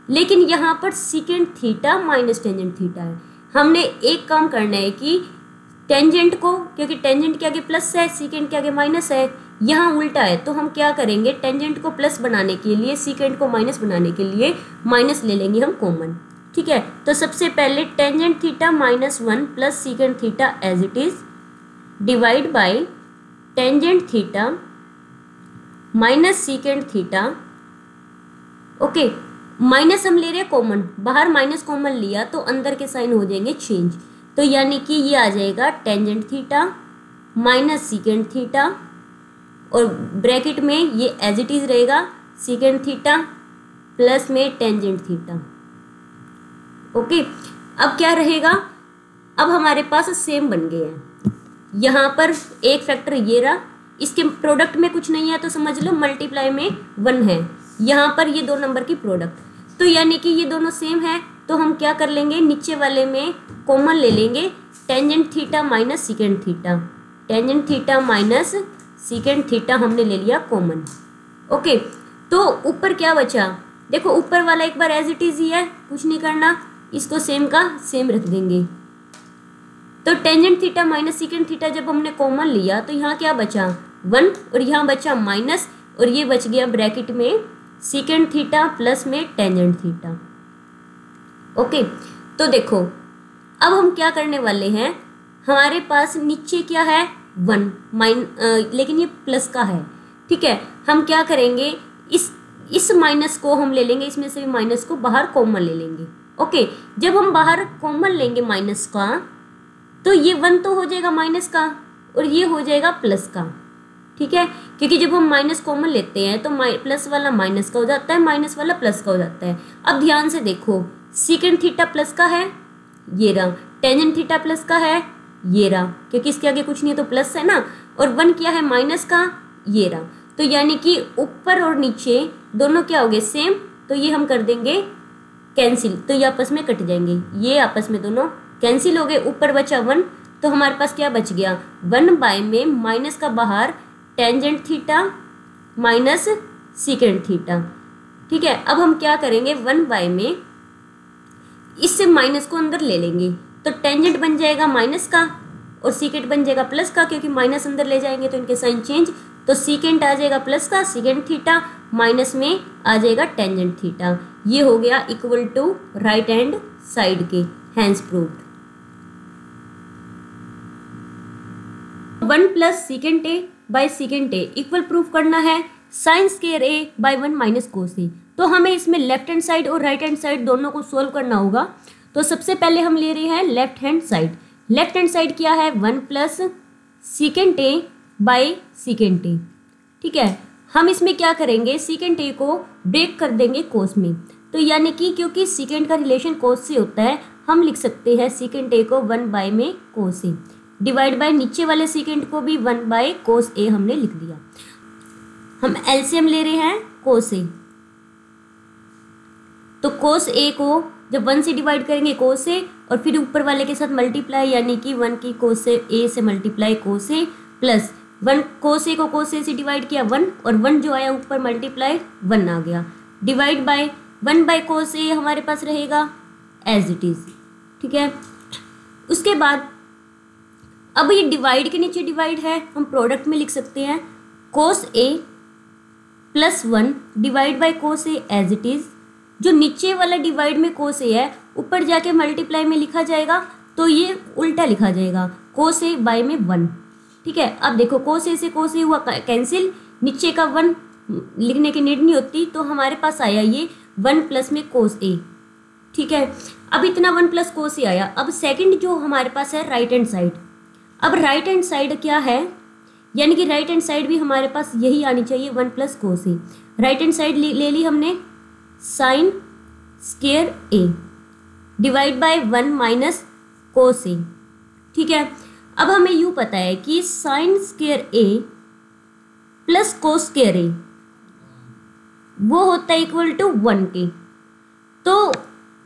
लेकिन यहाँ पर secant theta minus tangent theta है। हमने एक काम करना है कि टेंजेंट को, क्योंकि टेंजेंट के आगे प्लस है, सीकेंट के आगे माइनस है, यहाँ उल्टा है, तो हम क्या करेंगे, टेंजेंट को प्लस बनाने के लिए, सीकेंट को माइनस बनाने के लिए माइनस ले लेंगे हम कॉमन। ठीक है, तो सबसे पहले tangent theta -1 plus secant theta as it is divide by tangent theta minus secant theta. Okay, minus हम ले रहे हैं कॉमन, बाहर माइनस कॉमन लिया तो अंदर के साइन हो जाएंगे चेंज, तो यानी कि ये आ जाएगा tangent theta minus secant theta, और ब्रैकेट में ये एज इट इज रहेगा सीकेंट थीटा प्लस में टेंजेंट थीटा। ओके, अब क्या रहेगा, अब हमारे पास सेम बन गए हैं। यहाँ पर एक फैक्टर ये रहा, इसके प्रोडक्ट में कुछ नहीं है तो समझ लो मल्टीप्लाई में 1 है, यहाँ पर ये दो नंबर की प्रोडक्ट, तो यानी कि ये दोनों सेम है, तो हम क्या कर लेंगे, नीचे वाले में कॉमन ले लेंगे tangent theta minus secant theta, tangent theta minus secant theta हमने ले लिया कॉमन। ओके, तो ऊपर क्या बचा, देखो ऊपर वाला एक बार एज इट इज ही है, कुछ नहीं करना, इसको सेम का सेम रख देंगे। तो tangent theta minus secant theta जब हमने कॉमन लिया तो यहाँ क्या बचा 1, और यहाँ बचा माइनस, और ये बच गया ब्रैकेट में सीकेंट थीटा प्लस में टेंजेंट थीटा। ओके, तो देखो अब हम क्या करने वाले हैं, हमारे पास नीचे क्या है 1 लेकिन ये प्लस का है। ठीक है, हम क्या करेंगे, इस माइनस को हम ले लेंगे, इसमें से भी माइनस को बाहर कॉमन ले लेंगे। ओके, जब हम बाहर कॉमन लेंगे माइनस का, तो ये 1 तो हो जाएगा माइनस का, और ये हो जाएगा प्लस का। ठीक है, क्योंकि जब हम माइनस कॉमन लेते हैं तो प्लस वाला माइनस का हो जाता है, माइनस वाला प्लस का हो जाता है। अब ध्यान से देखो, सीकेंट थीटा प्लस का है ये रहा, टेंजेंट थीटा प्लस का है ये रहा, क्योंकि इसके आगे कुछ नहीं है तो प्लस है ना, और 1 क्या है माइनस का ये रहा, तो यानी कि ऊपर और नीचे दोनों क्या हो गए सेम, तो ये हम कर देंगे कैंसिल, तो ये आपस में कट जाएंगे, ये आपस में दोनों कैंसिल हो गए, ऊपर बचा 1, तो हमारे पास क्या बच गया 1 बाय में माइनस का बाहर tangent theta minus secant theta. ठीक है, अब हम क्या करेंगे 1 बाय में इससे माइनस को अंदर ले लेंगे, तो टेंजेंट बन जाएगा माइनस का और सीकेंट बन जाएगा प्लस का, क्योंकि माइनस अंदर ले जाएंगे तो इनके साइन चेंज, तो सीकेंट आ जाएगा प्लस का, सीकेंट थीटा माइनस में आ जाएगा टेंजेंट थीटा। ये हो गया equal to right hand side के, hence proved. 1 plus secant A by secant A equal proof करना है sine square A by 1 minus cos A. तो हमें इसमें लेफ्ट हैंड साइड और राइट हैंड साइड दोनों को सोल्व करना होगा। तो सबसे पहले हम ले रहे हैं left hand side. Left hand side क्या है 1 plus secant A by secant A. ठीक है, हम इसमें क्या करेंगे, सीकेंट ए को ब्रेक कर देंगे कोस में, तो यानी कि क्योंकि सीकेंट का रिलेशन कोस से होता है, हम लिख सकते हैं सीकेंट ए को 1 बाय में कोस ए डिवाइड बाय नीचे वाले सीकेंट को भी 1 बाय कोस ए हमने लिख दिया। हम एलसीएम ले रहे हैं कोस ए, तो कोस ए को जब 1 से डिवाइड करेंगे कोस ए, और फिर ऊपर वाले के साथ मल्टीप्लाई, यानी कि 1 की कोस ए से मल्टीप्लाई कोस ए प्लस 1 कोस ए को कोस ए से डिवाइड किया 1, और 1 जो आया ऊपर मल्टीप्लाई 1 आ गया, डिवाइड बाय 1 बाय कोस ए हमारे पास रहेगा एज इट इज। ठीक है, उसके बाद अब ये डिवाइड के नीचे डिवाइड है, हम प्रोडक्ट में लिख सकते हैं cos A plus 1 divide by cos A as it is. जो नीचे वाला डिवाइड में कोस ए है, ऊपर जाके मल्टीप्लाई में लिखा जाएगा, तो ये उल्टा लिखा जाएगा कोस ए बाय में 1। ठीक है, अब देखो कोस ए से कोस ए हुआ कैंसिल, नीचे का 1 लिखने की नीड नहीं होती, तो हमारे पास आया ये 1 प्लस में कोस ए। ठीक है, अब इतना 1 प्लस कोस ए आया। अब सेकंड जो हमारे पास है राइट हैंड साइड। अब राइट हैंड साइड क्या है, यानी कि राइट हैंड साइड भी हमारे पास यही आनी चाहिए 1 plus cos A. Right hand side ले ली हमने sine square A divide by 1 minus cos A. ठीक है, अब हमें यूँ पता है कि sine square A plus cos square A वो होता है इक्वल टू 1 के। तो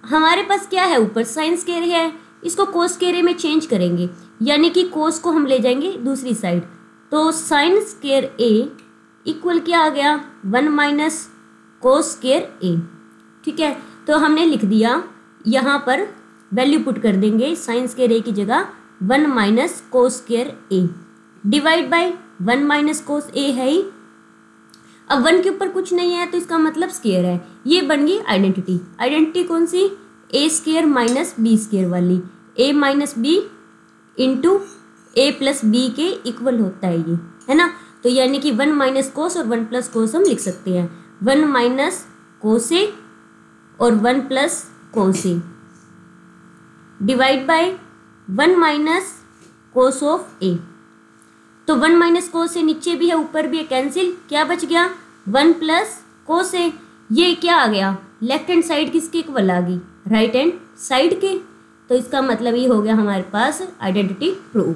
हमारे पास क्या है, ऊपर साइन स्क्वायर है, इसको कोस स्क्वायर में चेंज करेंगे, यानी कि कोस को हम ले जाएंगे दूसरी साइड, तो साइन स्क्वायर ए इक्वल क्या आ गया 1 माइनस कोस स्क्वायर ए। ठीक है, तो हमने लिख दिया, यहाँ पर वैल्यू पुट कर देंगे साइन स्क्वायर ए की जगह 1 minus cos square A divide by 1 minus cos A है ही। अब 1 के ऊपर कुछ नहीं है तो इसका मतलब स्क्वायर है, ये बन गई आइडेंटिटी। आइडेंटिटी कौन सी, ए स्क्वायर माइनस बी स्क्वायर वाली, ए माइनस बी इंटू ए प्लस बी के इक्वल होता है ये, है ना। तो यानी कि 1 माइनस कोस और 1 प्लस कोस हम लिख सकते हैं, 1 माइनस कोस ए और 1 plus cos A divide by 1 minus cos of A. तो 1 माइनस कोस ए नीचे भी है ऊपर भी है, कैंसिल, क्या बच गया 1 प्लस कोस ए। ये क्या आ गया, लेफ्ट हैंड साइड किसके इक्वल आ गई, राइट हैंड साइड के। तो इसका मतलब ये हो गया हमारे पास आइडेंटिटी प्रूव।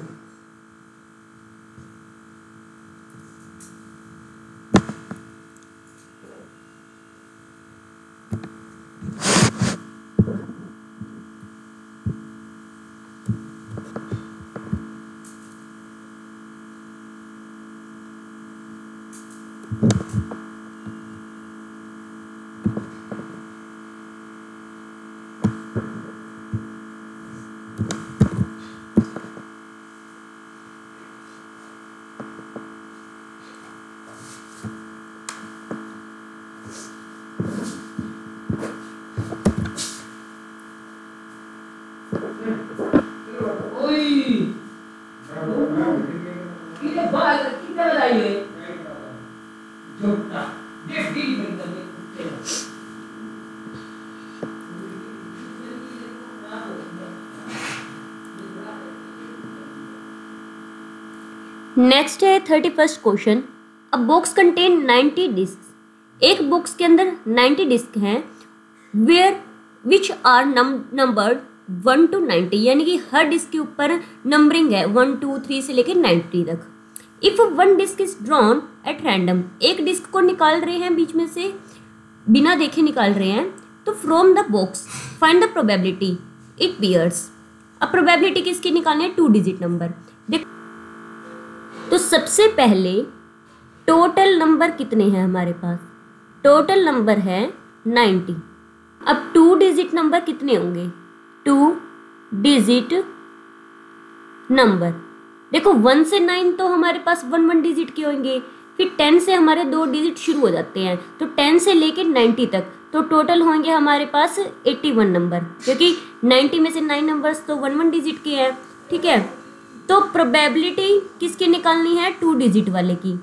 नेक्स्ट है 31st question. A box contain 90 disc. एक बॉक्स के अंदर 90 डिस्क हैं where which are numbered 1 to 90, यानी कि हर डिस्क के ऊपर नंबरिंग है 1 2 3 से लेकर 90 तक। If 1 disc is drawn at random, एक डिस्क को निकाल रहे हैं बीच में से, बिना देखे निकाल रहे हैं, तो from the box find the probability it bears. अब प्रोबेबिलिटी किसकी निकालनी है, 2 डिजिट नंबर। तो सबसे पहले टोटल नंबर कितने हैं हमारे पास, टोटल नंबर है 90। अब 2 डिजिट नंबर कितने होंगे, 2 डिजिट नंबर। देखो 1 से 9 तो हमारे पास 1 डिजिट के होंगे, फिर 10 से हमारे 2 डिजिट शुरू हो जाते हैं, तो 10 से लेकर 90 तक, तो टोटल होंगे हमारे पास 81 नंबर, क्योंकि 90 में से 9 नंबर्स तो 1 डिजिट के हैं। ठीक है, तो प्रोबेबिलिटी किसकी निकालनी है, 2 डिजिट वाले की।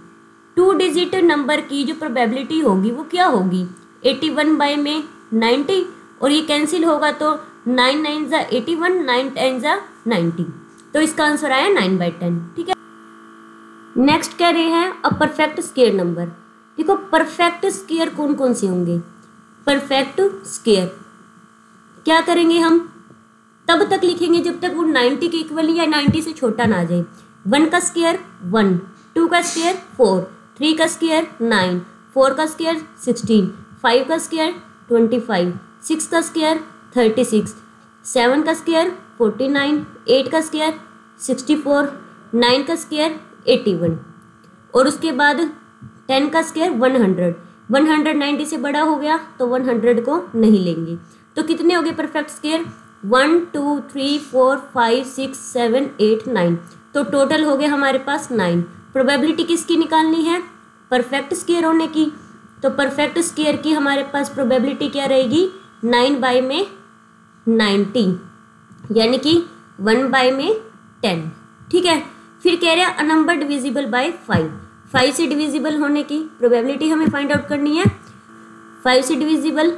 2 डिजिट नंबर की जो प्रोबेबिलिटी होगी वो क्या होगी, 81 बाय में 90, और ये कैंसिल होगा तो 9 9 जा 81, 9 10 जा 90, तो इसका आंसर आया 9/10। ठीक है, नेक्स्ट कह रहे हैं अ परफेक्ट स्क्वायर नंबर। देखो परफेक्ट स्क्वायर कौन कौन से होंगे, परफेक्ट स्क्वायर क्या करेंगे हम, तब तक लिखेंगे जब तक वो 90 के इक्वल या 90 से छोटा ना आ जाए। 1 का स्क्वायर 1, 2 का स्क्वायर 4, 3 का स्क्वायर 9, 4 का स्क्वायर 16, 5 का स्क्वायर 25, 6 का स्क्वायर 36, 7 का स्क्वायर 49, 8 का स्क्वायर 64, 9 का स्क्वायर 81, और उसके बाद 10 का स्क्वायर 100। 190 से बड़ा हो गया तो 100 को नहीं लेंगे। तो कितने हो गए परफेक्ट स्क्वायर, 1 2 3 4 5 6 7 8 9, तो टोटल हो गए हमारे पास 9। प्रोबेबिलिटी किसकी निकालनी है, परफेक्ट स्क्वायर होने की। तो परफेक्ट स्क्वायर की हमारे पास प्रोबेबिलिटी क्या रहेगी, 9 बाय में 90, यानी कि 1 बाय में 10। ठीक है, फिर कह रहे हैं अ नंबर डिविजिबल बाय 5। 5 से डिविजिबल होने की प्रोबेबिलिटी हमें फाइंड आउट करनी है। 5 से डिविजिबल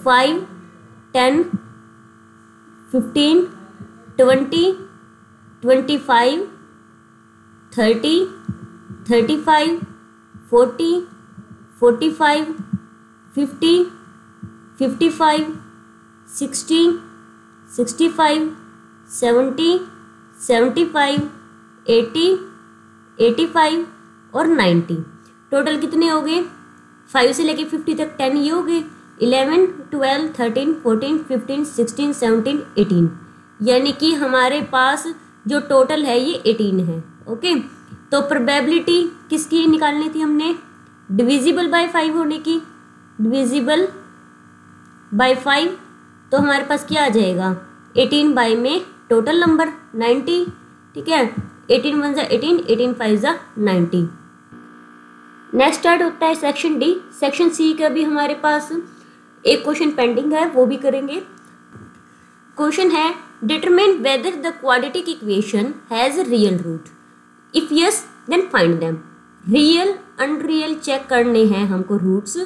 5 10 15 20 25 30 35 40 45 50 55 60 65 70 75 80 85 और 90। टोटल कितने हो गए, 5 से लेके 50 तक 10 ये हो गए, 11 12 13 14 15 16 17 18, यानी कि हमारे पास जो टोटल है ये 18 है। ओके, तो प्रोबेबिलिटी किसकी निकालनी थी हमने, डिविजिबल बाय 5 होने की, डिविजिबल बाय 5, तो हमारे पास क्या आ जाएगा 18 बाय में टोटल नंबर 90, ठीक है, 18 1 18, 18 5 90। नेक्स्ट स्टार्ट होता है सेक्शन डी। सेक्शन सी का भी हमारे पास एक क्वेश्चन पेंडिंग है, वो भी करेंगे। क्वेश्चन है determine whether the quadratic equation has real root, if yes then find them. Real unreal check करने हैं हमको रूट्स,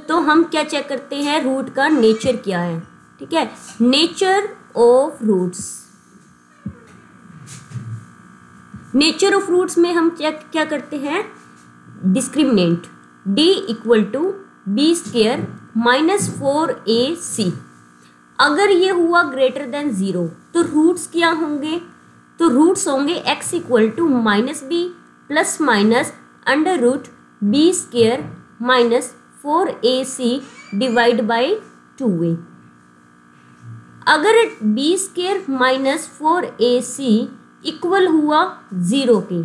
तो हम क्या चेक करते हैं, रूट का नेचर क्या है, ठीक है, nature of roots. Nature of roots में हम चेक क्या करते हैं, discriminant d equal to B square minus 4ac। अगर ये हुआ ग्रेटर देन 0 तो रूट्स क्या होंगे, तो रूट्स होंगे x equal to minus B plus minus under root B square minus 4ac divide by 2a। अगर B square minus 4ac equal हुआ 0 के,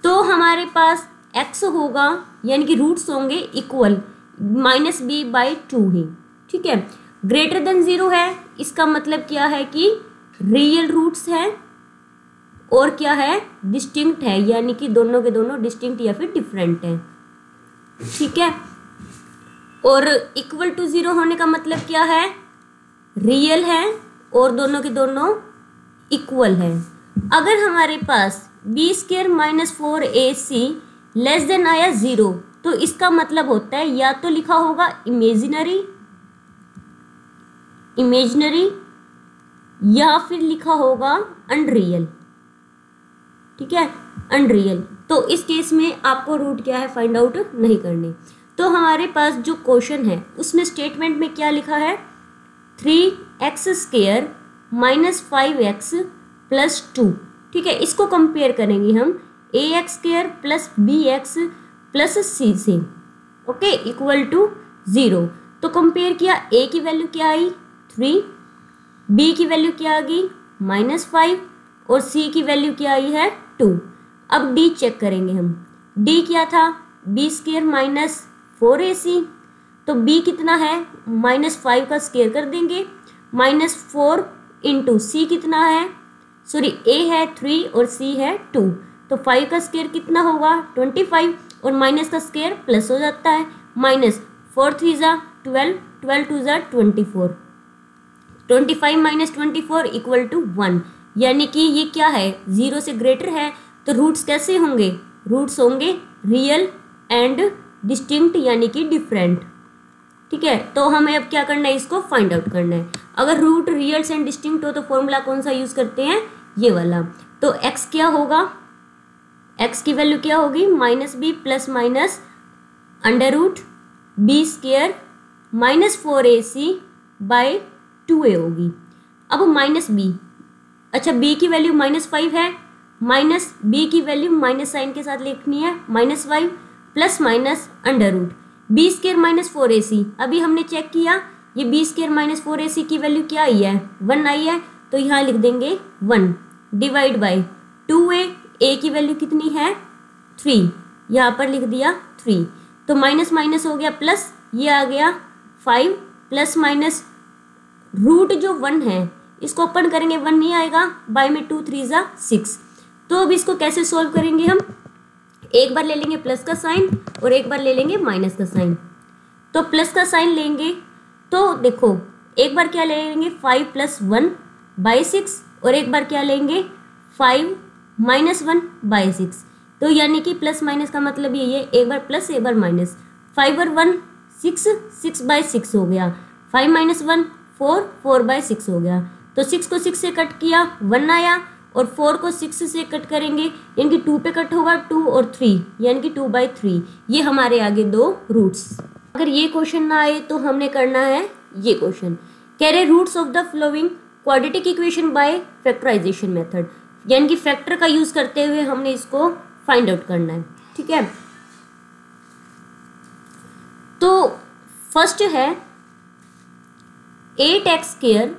तो हमारे पास x होगा यानी कि रूट्स होंगे इक्वल माइनस बी बाई 2 ही, ठीक है। ग्रेटर देन 0 है, इसका मतलब क्या है कि रियल रूट्स है और क्या है, डिस्टिंक्ट है, यानी कि दोनों के दोनों डिस्टिंक्ट या फिर डिफरेंट है, ठीक है। और इक्वल टू 0 होने का मतलब क्या है, रियल है और दोनों के दोनों इक्वल है। अगर हमारे पास B square minus 4ac less than आया 0, तो इसका मतलब होता है या तो लिखा होगा इमेजिनरी या फिर लिखा होगा अनरियल, ठीक है, अनरियल। तो इस केस में आपको रूट क्या है फाइंड आउट नहीं करने। तो हमारे पास जो क्वेश्चन है उसमें स्टेटमेंट में क्या लिखा है, 3x square minus 5x plus 2, ठीक है। इसको कंपेयर करेंगे हम ax square plus bx plus c से, ओके, इक्वल टू 0। तो कंपेयर किया, a की वैल्यू क्या आई 3, b की वैल्यू क्या आ गई -5 और c की वैल्यू क्या आई है 2। अब d चेक करेंगे हम, d क्या था b स्क्वायर माइनस 4ac, तो b कितना है -5 का स्क्वायर कर देंगे, -4 इंटू सी कितना है, सॉरी a है 3 और c है 2, तो 5 का स्क्वायर कितना होगा 25 और माइनस का स्क्वायर प्लस हो जाता है, -4 3 12, 12 2 24, 25 माइनस 24 इक्वल टू 1, यानी कि ये क्या है 0 से ग्रेटर है। तो रूट्स कैसे होंगे, रूट्स होंगे रियल एंड डिस्टिंक्ट यानी कि डिफरेंट, ठीक है। तो हमें अब क्या करना है, इसको फाइंड आउट करना है। अगर रूट रियल एंड डिस्टिंक्ट हो तो फॉर्मूला कौन सा यूज करते हैं, ये वाला। तो x क्या होगा, x की वैल्यू क्या होगी -b plus minus under root B square minus 4ac by 2a होगी। अब -b, अच्छा b की वैल्यू -5 है, माइनस b की वैल्यू माइनस साइन के साथ लिखनी है -5 plus minus under root B square minus 4ac। अभी हमने चेक किया ये बी स्क्वायर माइनस 4ac की वैल्यू क्या आई है 1 आई है, तो यहाँ लिख देंगे 1 डिवाइड बाई 2a, a की वैल्यू कितनी है 3, यहाँ पर लिख दिया 3, तो माइनस माइनस हो गया प्लस, ये आ गया 5 प्लस माइनस रूट जो 1 है इसको ओपन करेंगे 1 नहीं आएगा, बाई में 2 3 6। तो अब इसको कैसे सॉल्व करेंगे हम, एक बार ले लेंगे प्लस का साइन और एक बार ले लेंगे माइनस का साइन। तो प्लस का साइन लेंगे तो देखो एक बार क्या ले लेंगे 5 प्लस 1 बाई 6 और एक बार क्या लेंगे 5 माइनस 1 बाई 6। तो यानी कि प्लस माइनस का मतलब ये है एक बार प्लस एक बार माइनस, 5 और 1 6, 6 बाई 6 हो गया, 5 माइनस 1 4, 4 बाई 6 हो गया। तो 6 को 6 से कट किया 1 आया और 4 को 6 से कट करेंगे यानी कि 2 पे कट होगा 2 और 3 यानी कि 2 बाई 3। ये हमारे आगे दो रूट्स। अगर ये क्वेश्चन ना आए तो हमने करना है ये क्वेश्चन, कह रहे roots of the following quadratic equation by factorization method, यानी कि फैक्टर का यूज करते हुए हमने इसको फाइंड आउट करना है, ठीक है। तो फर्स्ट है 8x square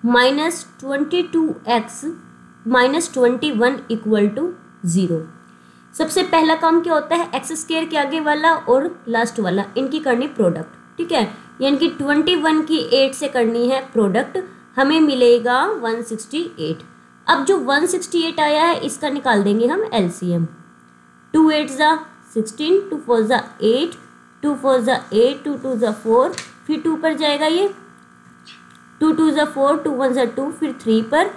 minus 22x -21 equal to 0। सबसे पहला काम क्या होता है, एक्स स्क्वायर के आगे वाला और लास्ट वाला इनकी करनी प्रोडक्ट, ठीक है, यानी कि 21 की 8 से करनी है प्रोडक्ट, हमें मिलेगा 168। अब जो 168 आया है इसका निकाल देंगे हम एलसीएम। 2 8 ज़ा 16, 2 4 ज़ा 8, 2 4 ज़ा 8, 2 2 ज़ा 4, फिर 2 पर जाएगा ये, 2 2 ज़ा 4, 2 1 ज़ा 2, फिर 3 पर,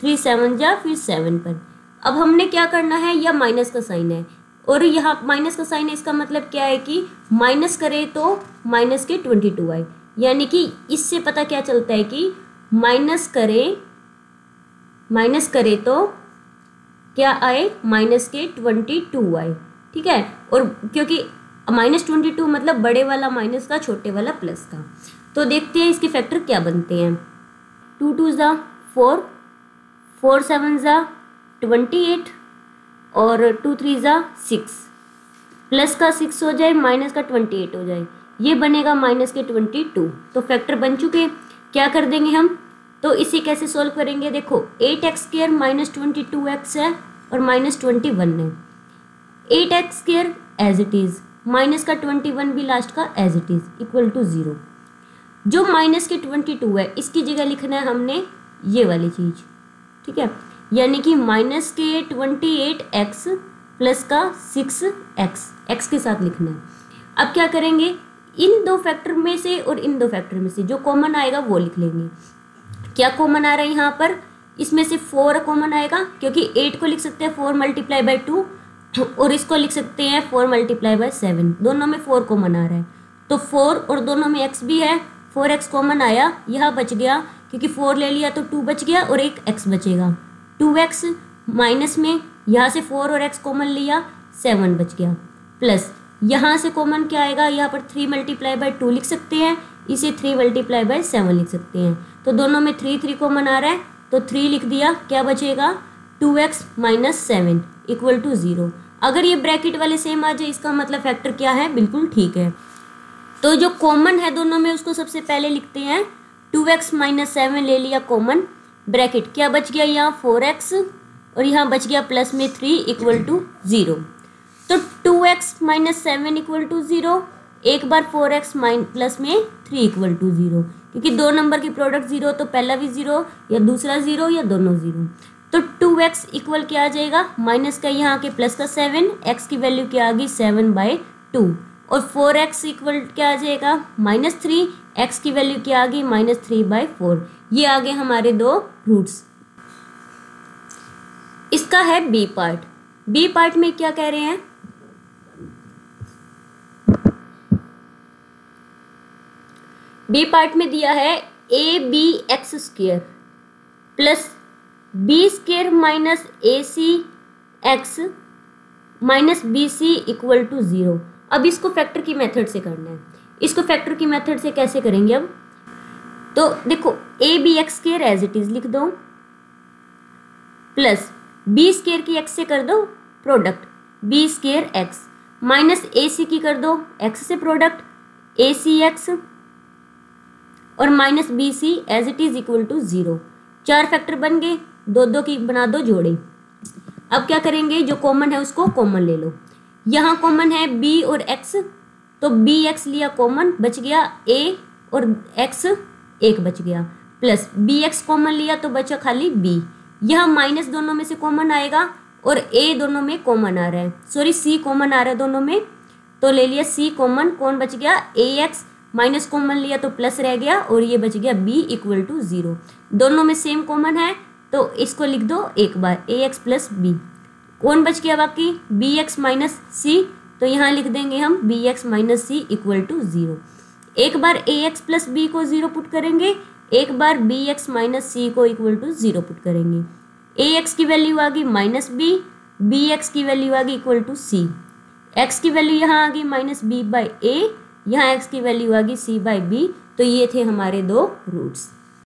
3 7 जा, फिर 7 पर। अब हमने क्या करना है, यह माइनस का साइन है और यहाँ माइनस का साइन है, इसका मतलब क्या है कि माइनस करें तो माइनस के 22 आए, यानी कि इससे पता क्या चलता है कि माइनस करें तो क्या आए, माइनस के 22 आए, ठीक है। और क्योंकि -22 मतलब बड़े वाला माइनस का, छोटे वाला प्लस का। तो देखते हैं इसके फैक्टर क्या बनते हैं। 2 2 ज़ा 4, 4 7 ज़ा 28 और 2 3 ज़ा 6, प्लस का 6 हो जाए, माइनस का 28 हो जाए, ये बनेगा माइनस के 22। तो फैक्टर बन चुके। क्या कर देंगे हम, तो इसे कैसे सॉल्व करेंगे, देखो 8x² -22x है और -21 है। 8x² as it is, minus का 21 भी लास्ट का as it is equal to 0। जो माइनस के 22 है इसकी जगह लिखना है हमने ये वाली चीज़, ठीक है, यानी कि माइनस के 28x प्लस का 6x, x के साथ लिखना है। अब क्या करेंगे, इन दो फैक्टर में से और इन दो फैक्टर में से जो कॉमन आएगा वो लिख लेंगे। क्या कॉमन आ रहा है यहाँ पर, इसमें से 4 कॉमन आएगा, क्योंकि 8 को लिख सकते हैं 4 × 2 और इसको लिख सकते हैं 4 × 7, दोनों में 4 कॉमन आ रहा है। तो 4 और दोनों में x भी है, 4x कॉमन आया, यहाँ बच गया, क्योंकि 4 ले लिया तो 2 बच गया और एक x बचेगा, 2x माइनस में यहाँ से 4 और x कॉमन लिया, 7 बच गया, प्लस यहाँ से कॉमन क्या आएगा, यहाँ पर 3 × 2 लिख सकते हैं, इसे 3 × 7 लिख सकते हैं। तो दोनों में 3 3 कॉमन आ रहा है, तो 3 लिख दिया, क्या बचेगा 2x - 7 इक्वल टू 0। अगर ये ब्रैकेट वाले सेम आ जाए इसका मतलब फैक्टर क्या है, बिल्कुल ठीक है। तो जो कॉमन है दोनों में उसको सबसे पहले लिखते हैं, 2x - 7 ले लिया कॉमन, ब्रैकेट क्या बच गया यहाँ 4x और यहाँ बच गया प्लस में 3 इक्वल टू 0। तो 2x - 7 इक्वल टू 0, एक बार 4x प्लस में 3 इक्वल टू 0, क्योंकि दो नंबर की प्रोडक्ट 0 तो पहला भी 0 या दूसरा 0 या दोनों 0। तो 2x इक्वल क्या आ जाएगा, माइनस का यहाँ के प्लस का 7, x की वैल्यू क्या आ गई 7/2 और 4x इक्वल क्या आ जाएगा -3, x की वैल्यू क्या आ गई -3/4। ये आ गए हमारे दो रूट्स। इसका है बी पार्ट। बी पार्ट में क्या कह रहे हैं, बी पार्ट में दिया है abx² plus b² minus acx minus bc equal to 0। अब इसको फैक्टर की मेथड से करना है। इसको फैक्टर की मेथड से कैसे करेंगे अब, तो देखो abx² एज इट इज लिख दो, प्लस b² की x से कर दो product b² x minus ac की कर दो x से प्रोडक्ट acx और minus bc as it is equal to 0। 4 factor बन गए, दो दो की बना दो जोड़े। अब क्या करेंगे, जो कॉमन है उसको कॉमन ले लो। यहाँ कॉमन है b और x, तो bx लिया कॉमन, बच गया a और x एक बच गया, प्लस bx कॉमन लिया तो बचा खाली b। यहाँ माइनस दोनों में से कॉमन आएगा और a दोनों में कॉमन आ रहा है, सॉरी c कॉमन आ रहा है दोनों में, तो ले लिया c कॉमन, कौन बच गया ax, माइनस कॉमन लिया तो प्लस रह गया और ये बच गया b इक्वल टू 0। दोनों में सेम कॉमन है तो इसको लिख दो एक बार ax प्लस b। कौन बच गया बाकी bx माइनस c, तो यहाँ लिख देंगे हम bx minus c equal to 0। एक बार ax प्लस b को 0 पुट करेंगे, एक बार bx माइनस c को इक्वल टू 0 पुट करेंगे। ax की वैल्यू आ गई माइनस b, bx की वैल्यू आ गई इक्वल टू c, x की वैल्यू यहाँ आ गई -b/a, यहाँ x की वैल्यू आ गई c/b। तो ये थे हमारे दो रूट्स।